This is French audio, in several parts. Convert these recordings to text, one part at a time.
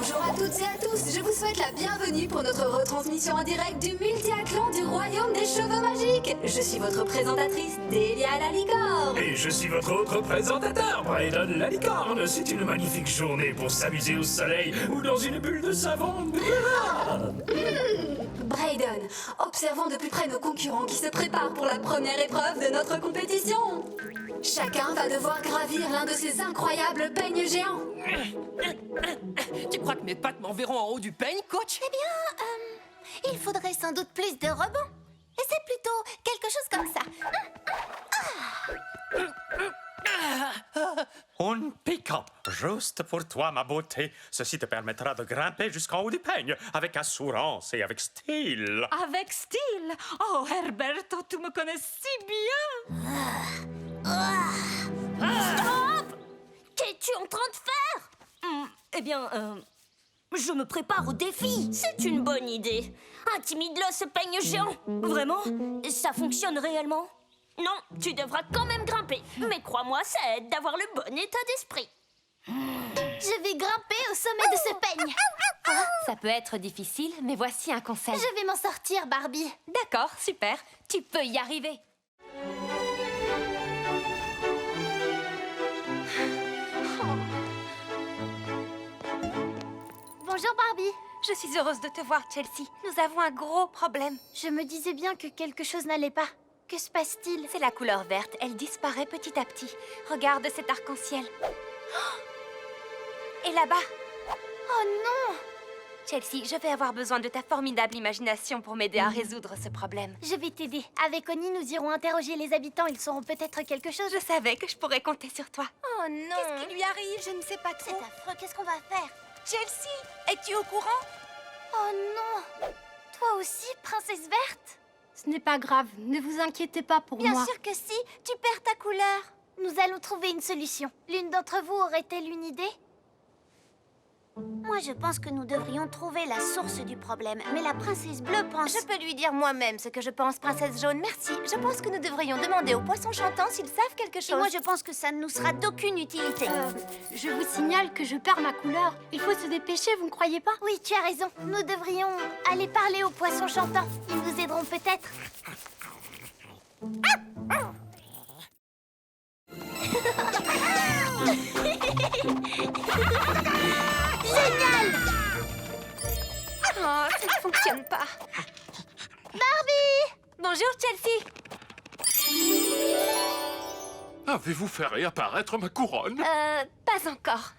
Bonjour à toutes et à tous, je vous souhaite la bienvenue pour notre retransmission en direct du multi-athlon du royaume des cheveux magiques. Je suis votre présentatrice, Delia la licorne. Et je suis votre autre présentateur, Brayden la licorne. C'est une magnifique journée pour s'amuser au soleil ou dans une bulle de savon. Brayden, observons de plus près nos concurrents qui se préparent pour la première épreuve de notre compétition. Chacun va devoir gravir l'un de ces incroyables peignes géants. Tu crois que mes pattes m'enverront en haut du peigne, coach? Eh bien, il faudrait sans doute plus de rebonds. Et c'est plutôt quelque chose comme ça. Un piquant, juste pour toi, ma beauté. Ceci te permettra de grimper jusqu'en haut du peigne, avec assurance et avec style. Avec style? Oh, Herberto, tu me connais si bien! Stop! Qu'es-tu en train de faire? Eh bien, Je me prépare au défi. C'est une bonne idée. Intimide-le, ce peigne géant. vraiment? Ça fonctionne réellement? Non, tu devras quand même grimper. Mais crois-moi, ça aide d'avoir le bon état d'esprit. Je vais grimper au sommet de ce peigne. Ça peut être difficile, mais voici un conseil. Je vais m'en sortir, Barbie. D'accord, super. Tu peux y arriver. Bonjour, Barbie. Je suis heureuse de te voir, Chelsea. Nous avons un gros problème. Je me disais bien que quelque chose n'allait pas. Que se passe-t-il? C'est la couleur verte. Elle disparaît petit à petit. Regarde cet arc-en-ciel. Et là-bas. Oh non! Chelsea, je vais avoir besoin de ta formidable imagination pour m'aider à résoudre ce problème. Je vais t'aider. Avec Oni, nous irons interroger les habitants. Ils sauront peut-être quelque chose. Je savais que je pourrais compter sur toi. Oh non! Qu'est-ce qui lui arrive? Je ne sais pas C'est trop. affreux. Qu'est-ce qu'on va faire? Chelsea, es-tu au courant? Oh non! Toi aussi, princesse verte? Ce n'est pas grave, ne vous inquiétez pas pour Bien moi. sûr que si, tu perds ta couleur. Nous allons trouver une solution. L'une d'entre vous aurait-elle une idée? Moi, je pense que nous devrions trouver la source du problème. Mais la princesse bleue pense... Je peux lui dire moi-même ce que je pense, princesse jaune. Merci. Je pense que nous devrions demander aux poissons chantants s'ils savent quelque chose. Et moi, je pense que ça ne nous sera d'aucune utilité. Je vous signale que je perds ma couleur. Il faut se dépêcher, vous ne croyez pas? Oui, tu as raison. Nous devrions aller parler aux poissons chantants. Ils nous aideront peut-être. Génial! Oh, ça ne fonctionne pas. Barbie! Bonjour, Chelsea. Avez-vous fait réapparaître ma couronne? Pas encore.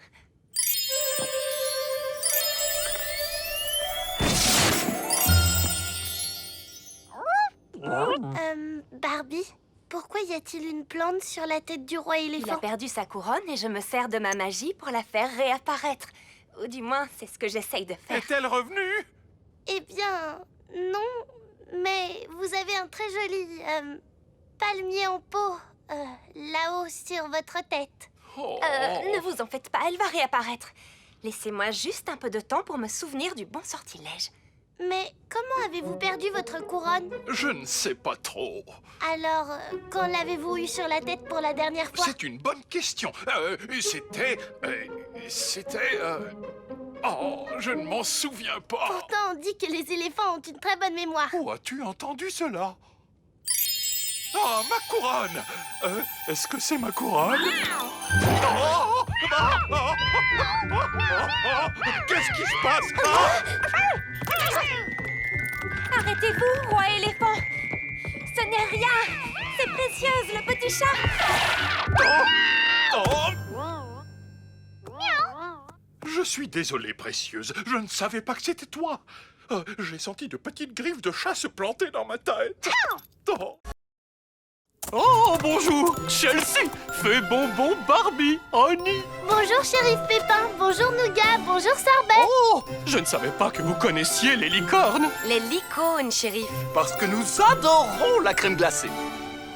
Barbie, pourquoi y a-t-il une plante sur la tête du roi Il a éléphant? perdu sa couronne et je me sers de ma magie pour la faire réapparaître. Ou du moins, c'est ce que j'essaye de faire. Est-elle revenue? Eh bien, non, mais vous avez un très joli palmier en pot là-haut sur votre tête. Oh. Ne vous en faites pas, elle va réapparaître. Laissez-moi juste un peu de temps pour me souvenir du bon sortilège. Mais comment avez-vous perdu votre couronne? Je ne sais pas trop. Alors, quand l'avez-vous eu sur la tête pour la dernière fois? C'est une bonne question. Oh, je ne m'en souviens pas. Pourtant, on dit que les éléphants ont une très bonne mémoire. Où as-tu entendu cela? Ah, ma couronne! Est-ce que c'est ma couronne? Oh! Qu'est-ce qui se passe? Arrêtez-vous, roi éléphant. Ce n'est rien. C'est Précieuse, le petit chat. Je suis désolé, Précieuse. Je ne savais pas que c'était toi. J'ai senti de petites griffes de chat se planter dans ma tête. Oh, bonjour, Chelsea. Fais bonbon Barbie, Honey. Bonjour, shérif Pépin. Bonjour, Nougat. Bonjour, Sorbet. Oh, je ne savais pas que vous connaissiez les licornes. Les licornes, shérif. Parce que nous adorons la crème glacée.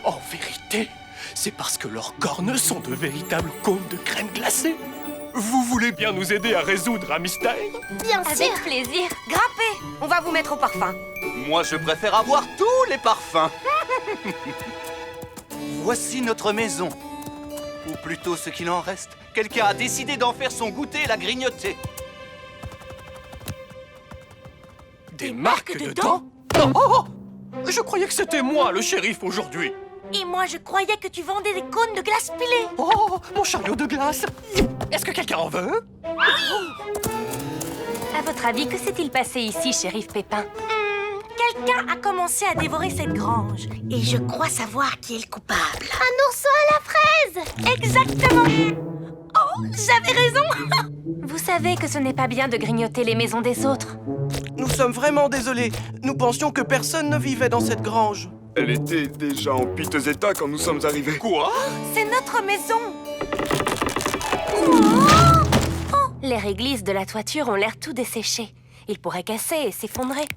En vérité, c'est parce que leurs cornes sont de véritables cônes de crème glacée. Vous voulez bien nous aider à résoudre un mystère? Bien sûr. Avec plaisir. Grimpez. On va vous mettre au parfum. Moi, je préfère avoir tous les parfums. Voici notre maison. Ou plutôt ce qu'il en reste. Quelqu'un a décidé d'en faire son goûter et l'a grignoter. Des marques de dents? Oh! Je croyais que c'était moi, le shérif, aujourd'hui. Et moi, je croyais que tu vendais des cônes de glace pilée. Oh, mon chariot de glace. Est-ce que quelqu'un en veut? À votre avis, que s'est-il passé ici, shérif Pépin? Quelqu'un a commencé à dévorer cette grange. Et je crois savoir qui est le coupable. Un ourson à la fraise! Exactement. Oh, j'avais raison. Vous savez que ce n'est pas bien de grignoter les maisons des autres. Nous sommes vraiment désolés. Nous pensions que personne ne vivait dans cette grange. Elle était déjà en piteux état quand nous sommes arrivés. Quoi? C'est notre maison. Les réglisses de la toiture ont l'air tout desséchées. Ils pourraient casser et s'effondrer.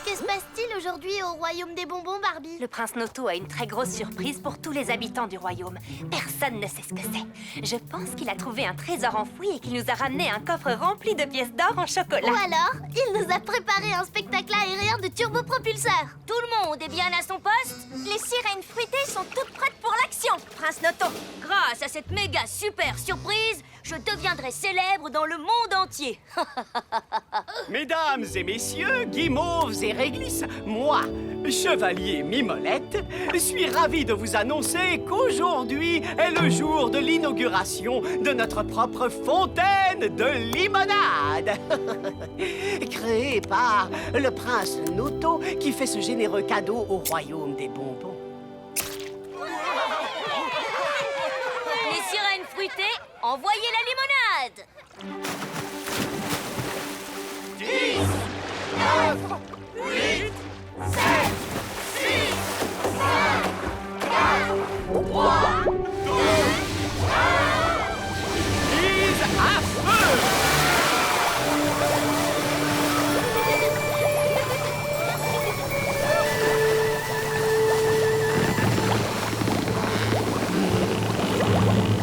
Que se passe-t-il aujourd'hui au royaume des bonbons, Barbie? Le prince Noto a une très grosse surprise pour tous les habitants du royaume. Personne ne sait ce que c'est. Je pense qu'il a trouvé un trésor enfoui et qu'il nous a ramené un coffre rempli de pièces d'or en chocolat. Ou alors, il nous a préparé un spectacle aérien de turbopropulseurs. Tout le monde est bien à son poste? Les sirènes fruitées sont toutes prêtes pour l'action, Prince Noto. Grâce à cette méga super surprise, je deviendrai célèbre dans le monde entier. Mesdames et messieurs, guimauves et réglisses, moi, chevalier Mimolette, suis ravi de vous annoncer qu'aujourd'hui est le jour de l'inauguration de notre propre fontaine de limonade. Créée par le prince Noto qui fait ce généreux cadeau au royaume des bonbons. Les sirènes fruitées, envoyez la limonade. 10, 9, 8, 7, 6, 5, 4, 3, 2, 1. Mise à feu!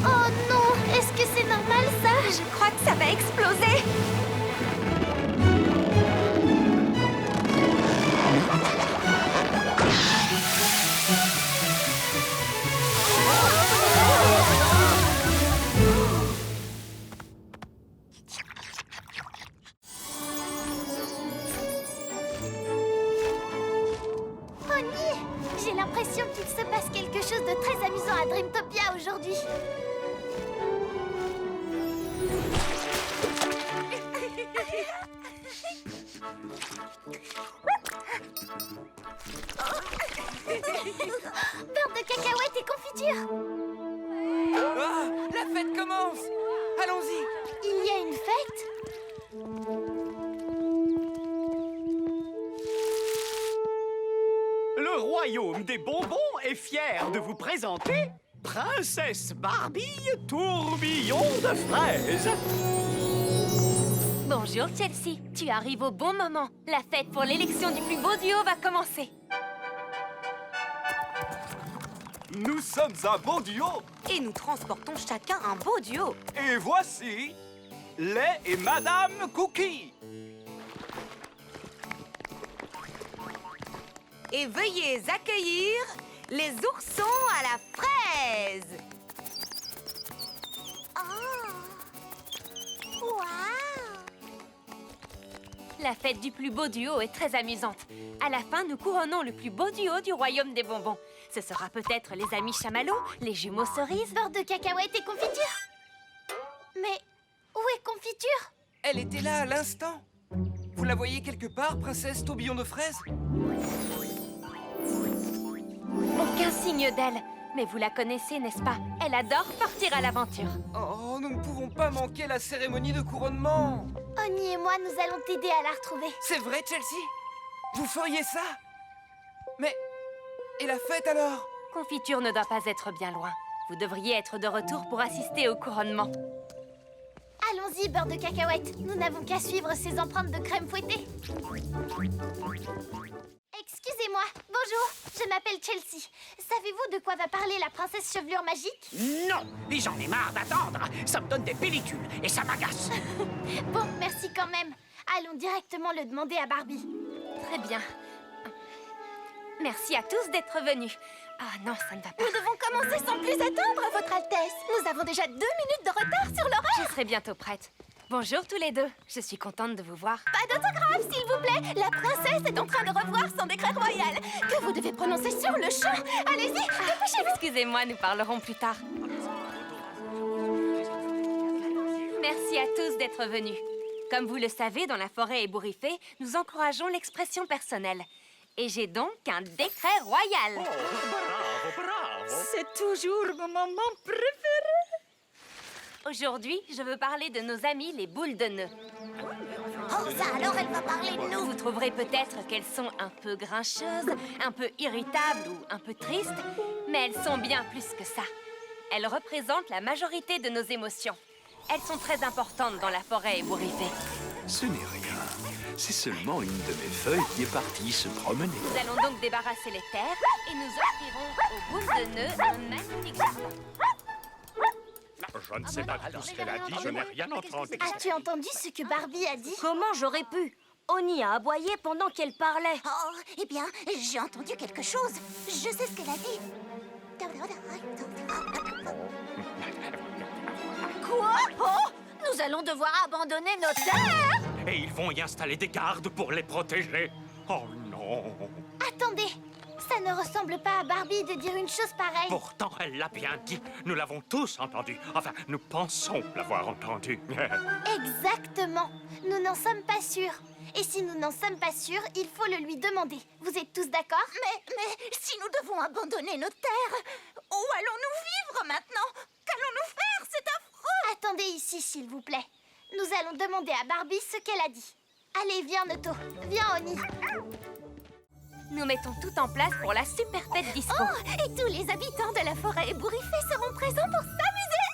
Oh non, est-ce que c'est normal ça? Je crois que ça va exploser. Pony, j'ai l'impression qu'il se passe quelque chose de très amusant à Dreamtopia aujourd'hui. Beurre de cacahuètes et confiture. Ah, la fête commence. Allons-y. Il y a une fête? Le royaume des bonbons est fier de vous présenter Princesse Barbie Tourbillon de fraises. Bonjour Chelsea, tu arrives au bon moment. La fête pour l'élection du plus beau duo va commencer. Nous sommes un beau duo. Et nous transportons chacun un beau duo. Et voici Lait et Madame Cookie. Et veuillez accueillir les oursons à la fraise. La fête du plus beau duo est très amusante. À la fin, nous couronnons le plus beau duo du royaume des bonbons. Ce sera peut-être les amis chamallows, les jumeaux cerises. Beurre de cacahuètes et confiture. Mais où est confiture? Elle était là à l'instant. Vous la voyez quelque part, princesse Tourbillon de fraises? Aucun signe d'elle. Mais vous la connaissez, n'est-ce pas? Elle adore partir à l'aventure. Oh, nous ne pouvons pas manquer la cérémonie de couronnement. Oni et moi, nous allons t'aider à la retrouver. C'est vrai, Chelsea? Vous feriez ça? Mais... et la fête alors? Confiture ne doit pas être bien loin. Vous devriez être de retour pour assister au couronnement. Allons-y, beurre de cacahuètes. Nous n'avons qu'à suivre ces empreintes de crème fouettée. Excusez-moi, bonjour, je m'appelle Chelsea. Savez-vous de quoi va parler la princesse chevelure magique? Non, mais j'en ai marre d'attendre. Ça me donne des pellicules et ça m'agace. Bon, merci quand même. Allons directement le demander à Barbie. Très bien. Merci à tous d'être venus. Ah non, ça ne va pas. Nous devons commencer sans plus attendre, Votre Altesse. Nous avons déjà 2 minutes de retard sur l'horaire. Je serai bientôt prête. Bonjour tous les deux. Je suis contente de vous voir. Pas d'autographe, s'il vous plaît. La princesse est en train de revoir son décret royal que vous devez prononcer sur le champ. Allez-y, dépêchez-vous. Excusez-moi, nous parlerons plus tard. Merci à tous d'être venus. Comme vous le savez, dans la forêt ébouriffée, nous encourageons l'expression personnelle. Et j'ai donc un décret royal. Bravo, bravo! C'est toujours mon moment préféré. Aujourd'hui, je veux parler de nos amis les boules de nœuds. Oh, ça alors, elle va parler de nous. Vous trouverez peut-être qu'elles sont un peu grincheuses, un peu irritables ou un peu tristes, mais elles sont bien plus que ça. Elles représentent la majorité de nos émotions. Elles sont très importantes dans la forêt ébouriffée. Ce n'est rien. C'est seulement une de mes feuilles qui est partie se promener. Nous allons donc débarrasser les terres et nous offrirons aux boules de nœuds un magnifique jardin. Je ne sais pas tout ce qu'elle a dit, je n'ai rien entendu. As-tu entendu ce que Barbie a dit? Comment j'aurais pu? Oni a aboyé pendant qu'elle parlait. Oh, eh bien, j'ai entendu quelque chose. Je sais ce qu'elle a dit. Quoi? Oh! Nous allons devoir abandonner nos terres! Et ils vont y installer des gardes pour les protéger. Oh non! Attendez, ça ne ressemble pas à Barbie de dire une chose pareille. Pourtant, elle l'a bien dit. Nous l'avons tous entendu. Enfin, nous pensons l'avoir entendu. Exactement. Nous n'en sommes pas sûrs. Et si nous n'en sommes pas sûrs, il faut le lui demander. Vous êtes tous d'accord? Mais si nous devons abandonner nos terres, où allons-nous vivre maintenant? Qu'allons-nous faire? C'est affreux! Attendez ici, s'il vous plaît. Nous allons demander à Barbie ce qu'elle a dit. Allez, viens, Noto. Viens, Oni. Nous mettons tout en place pour la super fête disco. Oh, et tous les habitants de la forêt ébouriffée seront présents pour s'amuser.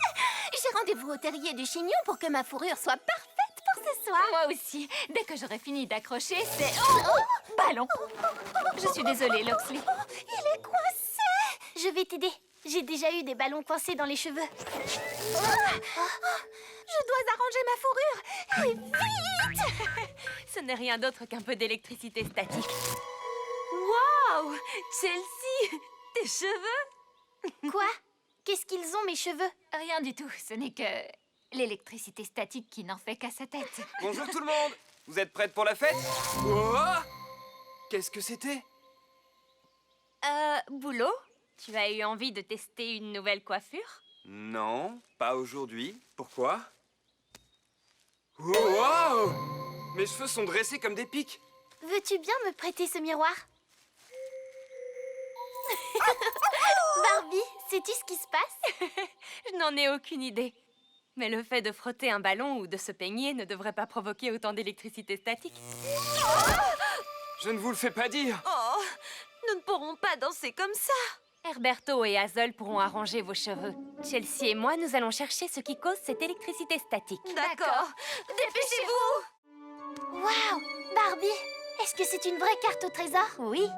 J'ai rendez-vous au terrier du chignon pour que ma fourrure soit parfaite pour ce soir. Moi aussi. Dès que j'aurai fini d'accrocher, c'est... Oh, ballon. Je suis désolée, Loxley. Il est coincé. Je vais t'aider. J'ai déjà eu des ballons coincés dans les cheveux. Je dois arranger ma fourrure. Et vite! Ce n'est rien d'autre qu'un peu d'électricité statique. Waouh! Chelsea, tes cheveux? Quoi? Qu'est-ce qu'ils ont, mes cheveux? Rien du tout. Ce n'est que l'électricité statique qui n'en fait qu'à sa tête. Bonjour tout le monde. Vous êtes prêtes pour la fête? Oh! Qu'est-ce que c'était? Boulot? Tu as eu envie de tester une nouvelle coiffure? Non, pas aujourd'hui. Pourquoi? Oh, wow! Mes cheveux sont dressés comme des pics. Veux-tu bien me prêter ce miroir? Barbie, sais-tu ce qui se passe? Je n'en ai aucune idée. Mais le fait de frotter un ballon ou de se peigner ne devrait pas provoquer autant d'électricité statique. Je ne vous le fais pas dire. Oh, nous ne pourrons pas danser comme ça. Herberto et Hazel pourront arranger vos cheveux. Chelsea et moi, nous allons chercher ce qui cause cette électricité statique. D'accord. Dépêchez-vous. Waouh! Barbie, est-ce que c'est une vraie carte au trésor? Oui.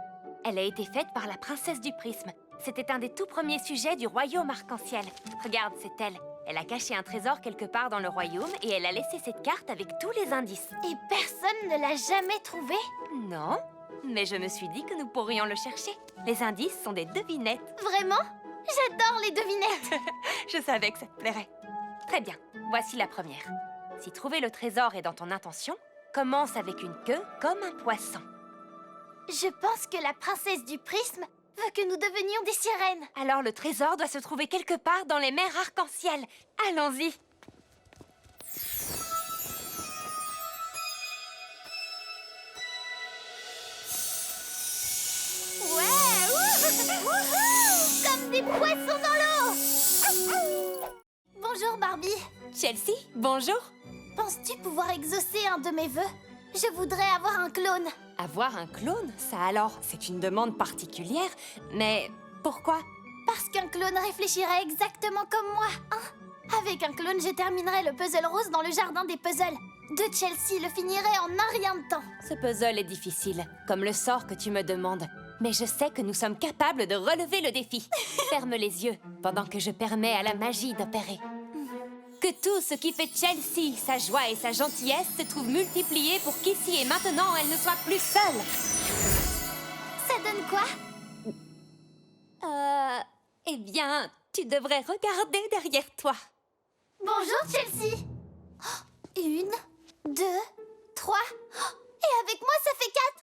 Elle a été faite par la princesse du prisme. C'était un des tout premiers sujets du royaume arc-en-ciel. Regarde, c'est elle. Elle a caché un trésor quelque part dans le royaume et elle a laissé cette carte avec tous les indices. Et personne ne l'a jamais trouvée? Non, mais je me suis dit que nous pourrions le chercher. Les indices sont des devinettes. Vraiment? J'adore les devinettes. Je savais que ça te plairait. Très bien, voici la première. Si trouver le trésor est dans ton intention, commence avec une queue comme un poisson. Je pense que la princesse du prisme veut que nous devenions des sirènes. Alors le trésor doit se trouver quelque part dans les mers arc-en-ciel. Allons-y. Comme des poissons dans l'eau. Bonjour Barbie. Chelsea, bonjour. Penses-tu pouvoir exaucer un de mes vœux? Je voudrais avoir un clone. Avoir un clone, ça alors, c'est une demande particulière, mais pourquoi? Parce qu'un clone réfléchirait exactement comme moi. Hein? Avec un clone, je terminerais le puzzle rose dans le jardin des puzzles. De Chelsea le finirait en un rien de temps. Ce puzzle est difficile, comme le sort que tu me demandes. Mais je sais que nous sommes capables de relever le défi. Ferme les yeux, pendant que je permets à la magie d'opérer. Que tout ce qui fait Chelsea, sa joie et sa gentillesse se trouve multiplié pour qu'ici et maintenant, elle ne soit plus seule. Ça donne quoi? Eh bien, tu devrais regarder derrière toi. Bonjour, Chelsea. 1, 2, 3.